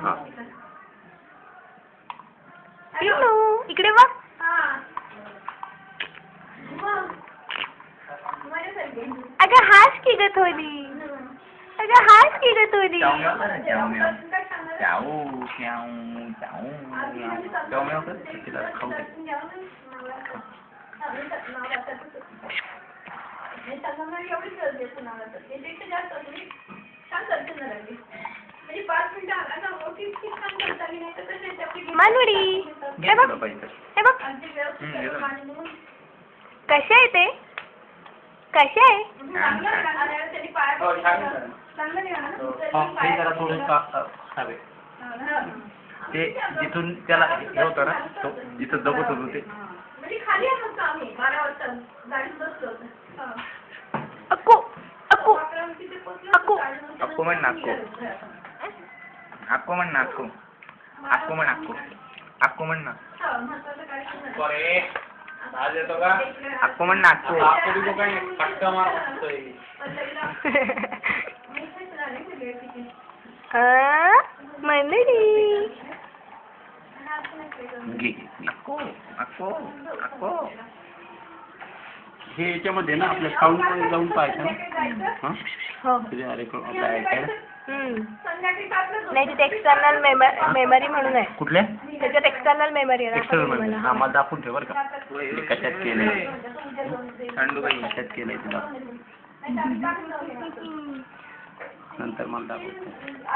हा. पिल्लू इकडे बघ. अगं हास की ग थोडी. अगं हास की ग थोडी. तिला खाऊ दे. मानुडी हे बघ. हे बघ कसे आहे ते. कसे आहे. ते जिथून त्याला हे होतं ना तो जिथं जगत होतो ते. अक्कू अक्कू अक्कू अक्कू म्हण ना अक्कू. अक्कू म्हण ना अक्कू. अक्कू म्हण अक्कू. अक्कू म्हण ना. अक्कू म्हण ना अक्कू. मंडळी अक्कू अक्कू अक्कू. हे याच्यामध्ये ना आपल्या साऊंड मध्ये जाऊन पाहायचं ना. हो. आपल्या ऐकायला नाही तिथे एक्सटर्नल मेमरी म्हणून आहे. कुठल्या त्याच्यात एक्सटर्नल मेमरी आहे. एक्सटर्नल आम्हाला दाखवून ठेव बरं का. कशात केलंय सांडूबाई कशात केलंय तुला नंतर मला दाखवतो.